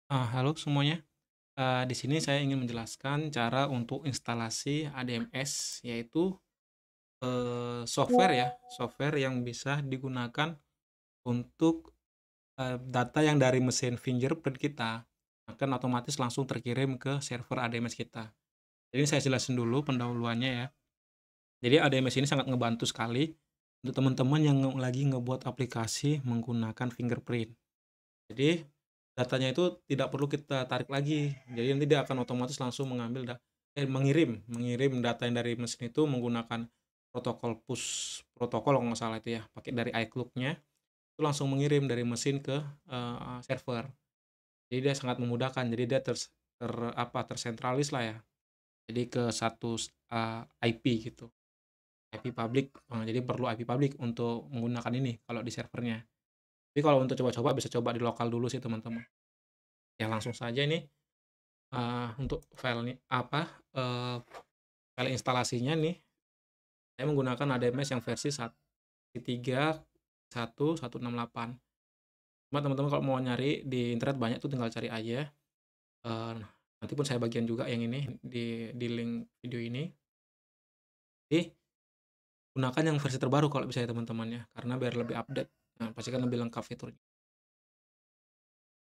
Halo semuanya. Di sini saya ingin menjelaskan cara untuk instalasi ADMS, yaitu, software ya, software yang bisa digunakan untuk, data yang dari mesin fingerprint kita akan otomatis langsung terkirim ke server ADMS kita. Jadi saya jelasin dulu pendahuluannya ya. Jadi ADMS ini sangat ngebantu sekali untuk teman-teman yang lagi ngebuat aplikasi menggunakan fingerprint. Jadi, datanya itu tidak perlu kita tarik lagi. Jadi nanti dia akan otomatis langsung mengirim mengirim data yang dari mesin itu menggunakan protokol push protokol kalau nggak salah itu ya, pakai dari iCloud-nya, itu langsung mengirim dari mesin ke, server. Jadi dia sangat memudahkan, jadi dia tersentralis lah ya, jadi ke satu IP gitu, IP public, jadi perlu IP public untuk menggunakan ini kalau di servernya. Tapi kalau untuk coba-coba bisa coba di lokal dulu sih teman-teman. Ya langsung saja ini, untuk file instalasinya nih, saya menggunakan ADMS yang versi 1.3.1.168. Cuma teman-teman kalau mau nyari di internet banyak tuh tinggal cari aja, nanti pun saya bagian juga yang ini di link video ini. Jadi gunakan yang versi terbaru kalau bisa ya teman-teman ya, karena biar lebih update. Nah, pastikan lebih lengkap fiturnya.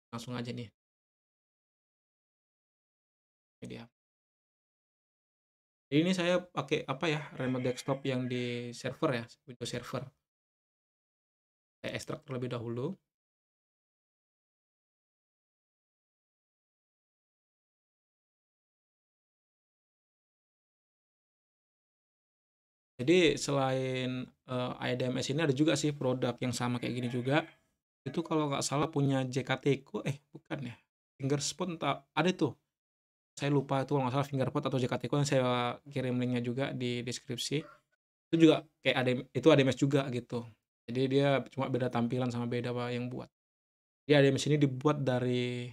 Langsung aja nih, ini dia. Jadi ini saya pakai apa ya, remote desktop yang di server ya, Windows Server. Saya ekstrak terlebih dahulu. Jadi selain, IDMS ini ada juga sih produk yang sama kayak gini juga, itu kalau nggak salah punya JKTeko bukan ya, Fingerspot ada tuh, saya lupa itu kalau nggak salah Fingerspot atau JKTeko yang saya kirim linknya juga di deskripsi, itu juga kayak itu ADMS juga gitu. Jadi dia cuma beda tampilan sama beda yang buat. Jadi ADMS ini dibuat dari,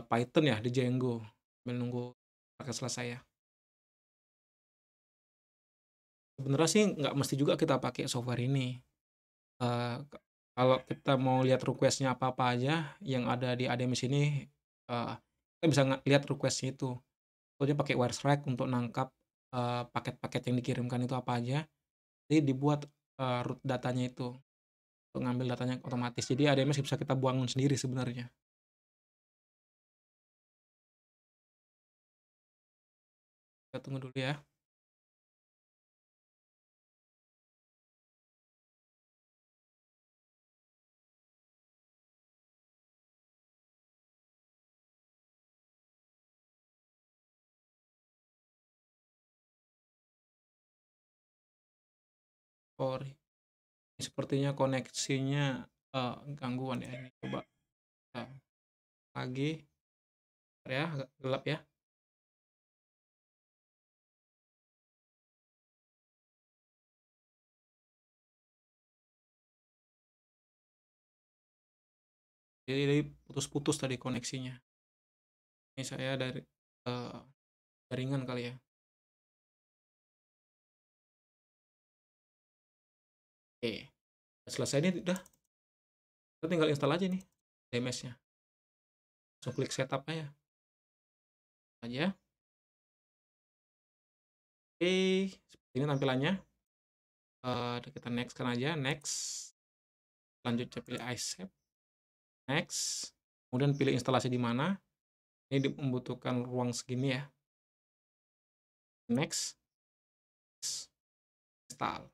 Python ya, di Django, sambil nunggu paket selesai ya. Sebenarnya sih nggak mesti juga kita pakai software ini. Kalau kita mau lihat request-nya apa-apa aja yang ada di ADMS ini, kita bisa lihat request-nya itu. Contohnya pakai WireStrike untuk nangkap, paket-paket yang dikirimkan itu apa aja, jadi dibuat, root datanya itu, untuk ngambil datanya otomatis. Jadi ADMS bisa kita buangin sendiri sebenarnya. Kita tunggu dulu ya. Sorry, sepertinya koneksinya, gangguan ya ini, coba, eee, lagi, bentar ya, agak gelap ya. Jadi putus-putus tadi koneksinya. Ini saya dari, eee, jaringan kali ya. Oke, udah selesai nih udah, kita tinggal install aja nih DMS-nya. Langsung klik setup aja. Aja. Oke, seperti ini tampilannya. Kita next kan aja, next. Selanjutnya pilih accept, next. Kemudian pilih instalasi di mana. Ini membutuhkan ruang segini ya. Next, install.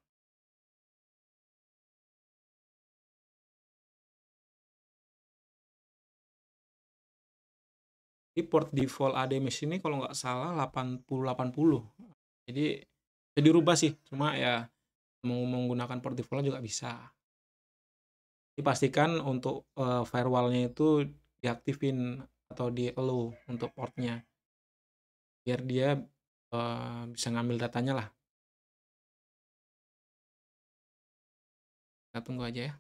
Di port default ADMS ini kalau nggak salah 8080. Jadi bisa dirubah sih, cuma ya mau menggunakan port default juga bisa. Dipastikan untuk, firewall-nya itu diaktifin atau di-allow untuk portnya, biar dia, bisa ngambil datanya lah. Kita tunggu aja ya.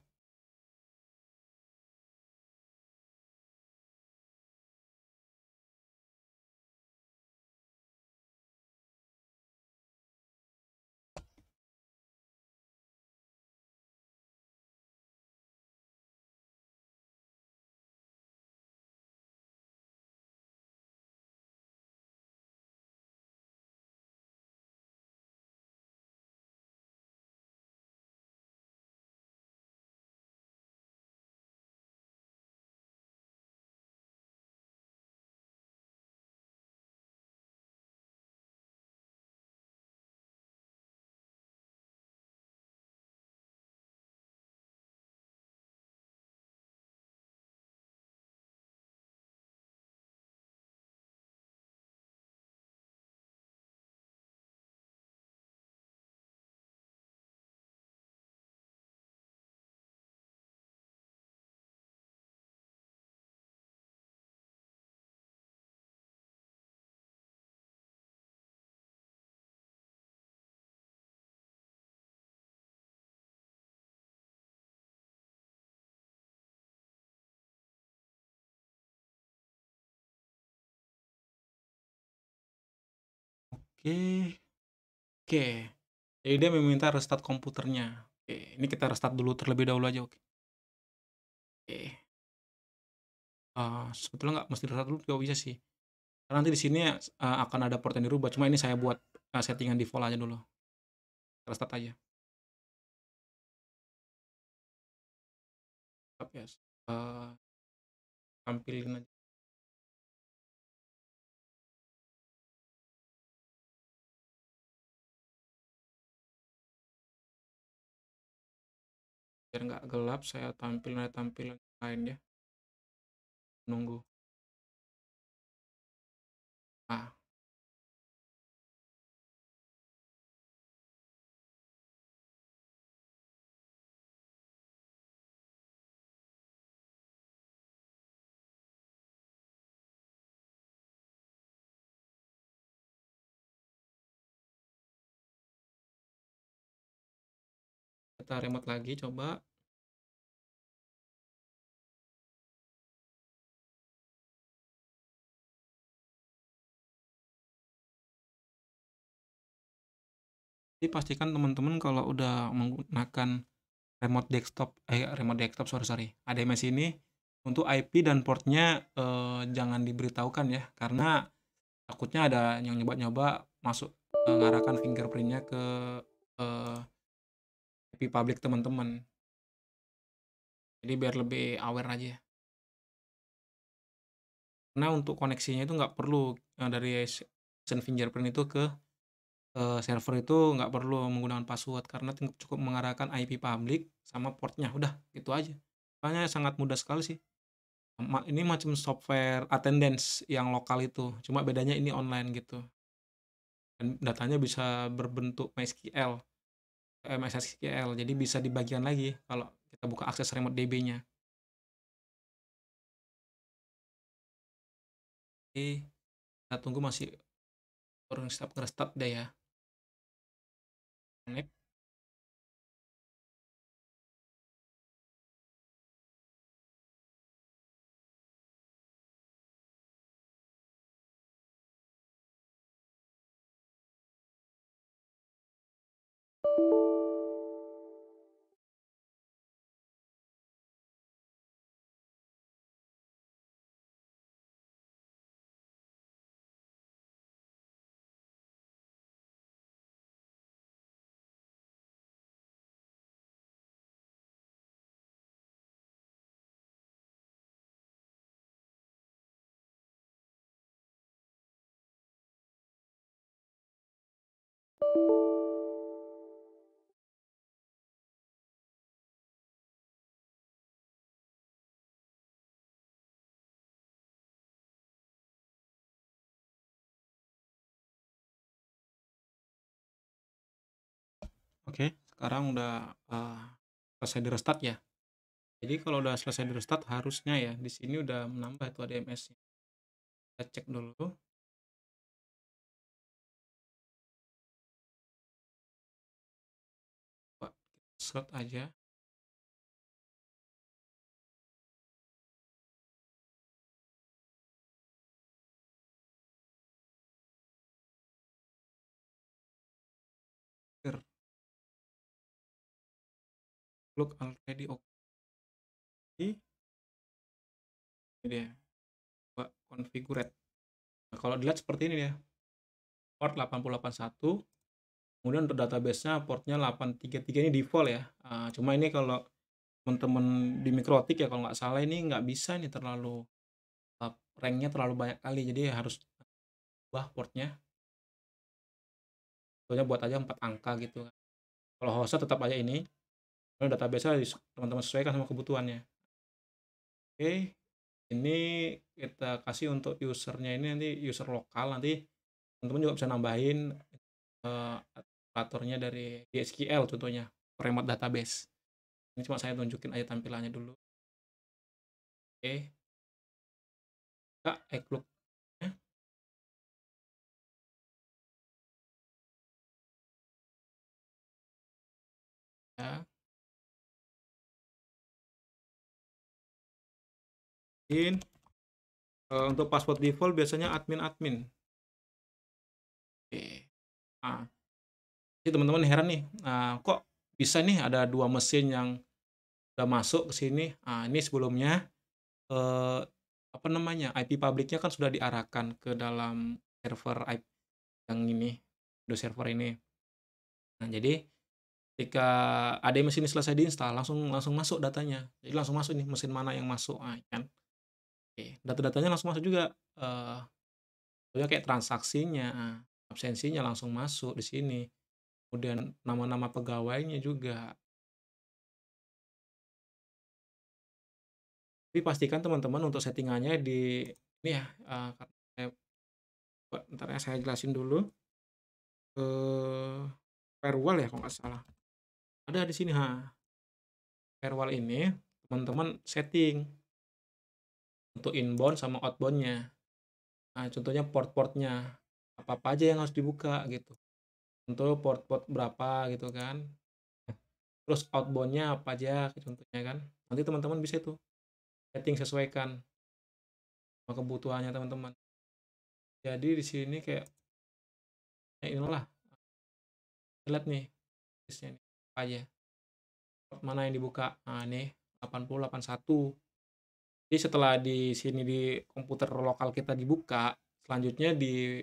Oke oke. Jadi dia meminta restart komputernya. Oke, ini kita restart dulu terlebih dahulu aja, oke. Oke, sebetulnya nggak mesti restart dulu juga bisa sih. Karena nanti di sini, akan ada port yang dirubah, cuma ini saya buat, settingan default aja dulu. Restart aja. Tapi ya, tampilin aja. Biar nggak gelap, saya tampilin aja tampilan lain ya, nunggu. Nah, kita remote lagi coba. Jadi pastikan teman-teman kalau udah menggunakan remote desktop, sorry sorry, ADMS ini untuk IP dan portnya, jangan diberitahukan ya, karena takutnya ada yang nyoba-nyoba masuk, ngarahkan fingerprintnya ke, eee, IP public teman-teman. Jadi biar lebih aware aja. Karena untuk koneksinya itu nggak perlu, dari fingerprint itu ke, server itu nggak perlu menggunakan password, karena cukup mengarahkan IP public sama portnya, udah gitu aja. Makanya sangat mudah sekali sih. Ini macam software attendance yang lokal itu, cuma bedanya ini online gitu, dan datanya bisa berbentuk MySQL, MySQL, jadi bisa dibagian lagi kalau kita buka akses remote DB-nya. Oke, kita tunggu masih baru nge-start deh ya. Connect. Oke, sekarang udah, selesai di-restart ya. Jadi kalau udah selesai di-restart harusnya ya di sini udah menambah tuh ADMS-nya. Kita cek dulu, coba kita slot aja. Here, look already okay. Ini dia, coba configured. Nah, kalau dilihat seperti ini ya, port 8081, kemudian untuk database-nya portnya 833, ini default ya. Cuma ini kalau teman-teman di Mikrotik ya kalau nggak salah ini nggak bisa nih, terlalu, rank-nya terlalu banyak kali, jadi harus ubah portnya. Pokoknya buat aja 4 angka gitu. Kalau hostnya tetap aja ini, kemudian database-nya teman-teman sesuaikan sama kebutuhannya. Oke, ini kita kasih untuk usernya ini nanti user lokal, nanti teman-teman juga bisa nambahin, administratornya dari DSQL contohnya, remote database. Ini cuma saya tunjukin aja tampilannya dulu. Oke, Kak, Outlook-nya ya, in, untuk password default biasanya admin-admin. Oke. Nah, jadi teman-teman heran nih, kok bisa nih ada 2 mesin yang udah masuk ke sini. Ini sebelumnya, eee, apa namanya, IP public-nya kan sudah diarahkan ke dalam server yang ini, Windows Server ini. Nah, jadi ketika ADMS ini selesai diinstal, langsung langsung masuk datanya. Jadi langsung masuk nih mesin mana yang masuk, kan. Oke, data-datanya langsung masuk juga, contohnya kayak transaksinya, absensinya langsung masuk di sini, kemudian nama-nama pegawainya juga. Tapi pastikan teman-teman untuk settingannya di ini ya, saya bentar ya saya jelasin dulu, eee, firewall ya kalau nggak salah. Ada di sini, firewall ini teman-teman setting untuk inbound sama outbound-nya. Nah, contohnya port-portnya, apa-apa aja yang harus dibuka gitu. Contoh port-port berapa gitu kan. Terus outbound-nya apa aja contohnya kan. Nanti teman-teman bisa itu setting sesuaikan sama kebutuhannya teman-teman. Jadi di sini kayak inilah, lihat nih list-nya nih, apa aja, port mana yang dibuka. Nah, ini 80, 81. Jadi setelah di sini di komputer lokal kita dibuka, selanjutnya di,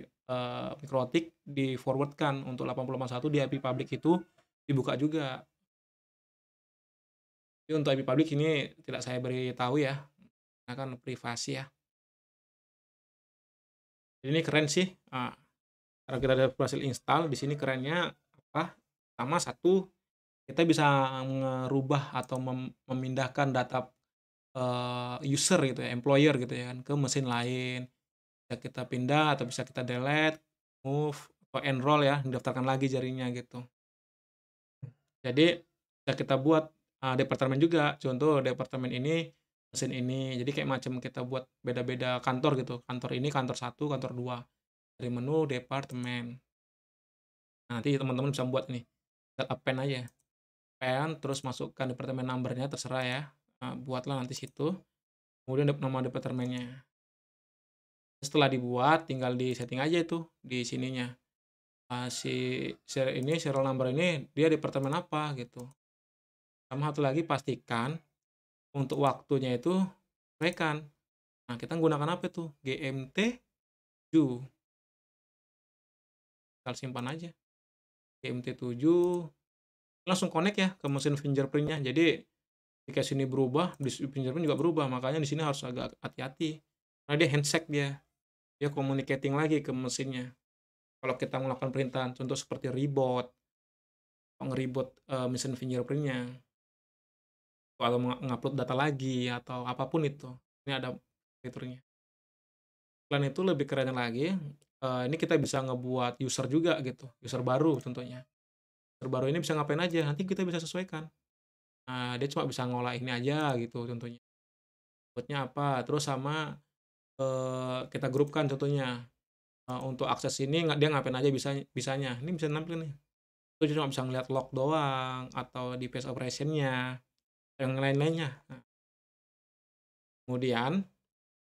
mikrotik di-forward-kan untuk 80, 81 di IP public itu dibuka juga. Tapi untuk IP public ini tidak saya beritahu ya, karena kan privasi ya. Ini keren sih, karena kita udah berhasil install, di sini kerennya apa, pertama satu, kita bisa ngerubah atau memindahkan data, user gitu ya, employer gitu ya kan, ke mesin lain. Bisa kita pindah atau bisa kita delete, move, atau enroll ya, mendaftarkan lagi jarinya gitu. Jadi bisa kita buat, departemen juga, contoh departemen ini, mesin ini, jadi kayak macam kita buat beda-beda kantor gitu, kantor ini kantor satu, kantor 2 dari menu departemen. Nah, nanti teman-teman bisa buat nih, tinggal append aja, append terus masukkan departemen number-nya terserah ya, buatlah nanti situ, kemudian nama departemennya. Setelah dibuat tinggal di-setting aja itu di sininya, si ini serial number ini dia departemen apa gitu. Sama satu lagi pastikan untuk waktunya itu sesuaikan. Nah, kita menggunakan apa itu? GMT7, tinggal simpan aja. GMT7 langsung connect ya ke mesin fingerprint-nya. Jadi ketika sini berubah, di fingerprint juga berubah. Makanya di sini harus agak hati-hati. Karena dia handshake dia. Dia communicating lagi ke mesinnya. Kalau kita melakukan perintahan, contoh seperti reboot, atau nge-reboot mesin fingerprint-nya, atau ngupload data lagi, atau apapun itu. Ini ada fiturnya. Selain itu lebih kerennya lagi, ini kita bisa ngebuat user juga gitu, user baru tentunya. User baru ini bisa ngapain aja, nanti kita bisa sesuaikan. Nah, dia cuma bisa ngolah ini aja gitu contohnya, input-nya apa, terus sama, kita grupkan contohnya, untuk akses ini dia ngapain aja bisanya, ini bisa nampil nih. Itu cuma bisa ngeliat log doang, atau device operation-nya, yang lain-lainnya. Nah, kemudian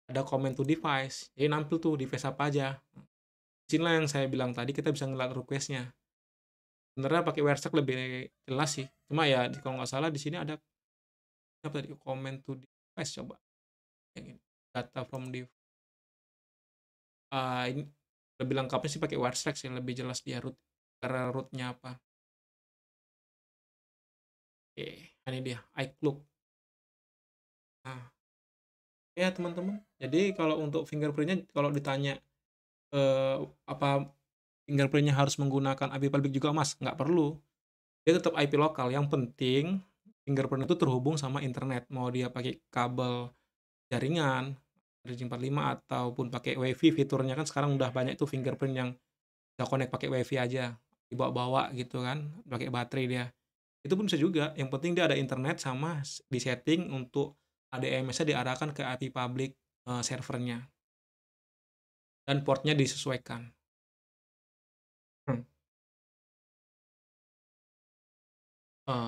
ada command to device, jadi nampil tuh device apa aja. Di sinilah yang saya bilang tadi kita bisa ngeliat request-nya. Sebenarnya pakai Wordstack lebih jelas sih, cuma ya kalau nggak salah di sini ada apa tadi, comment to device coba yang ini, data from ini lebih lengkapnya sih pakai Wordstack sih, lebih jelas dia cara root-nya apa. Oke, ini dia iCloud. Nah, ya teman-teman, jadi kalau untuk fingerprint-nya kalau ditanya, apa fingerprint-nya harus menggunakan IP public juga, Mas? Nggak perlu, dia tetap IP lokal, yang penting fingerprint itu terhubung sama internet, mau dia pakai kabel jaringan 3G45 ataupun pakai WiFi, fiturnya kan sekarang udah banyak tuh fingerprint yang bisa connect pakai WiFi aja, dibawa-bawa gitu kan, pakai baterai dia. Itu pun bisa juga, yang penting dia ada internet sama di-setting untuk ADMS-nya diarahkan ke IP public, servernya, dan portnya disesuaikan. Hmm.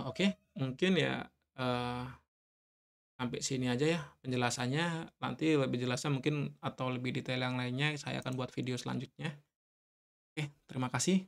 Oke, mungkin ya, eee, sampai sini aja ya penjelasannya, nanti lebih jelasnya mungkin atau lebih detail yang lainnya saya akan buat video selanjutnya. Oke, terima kasih.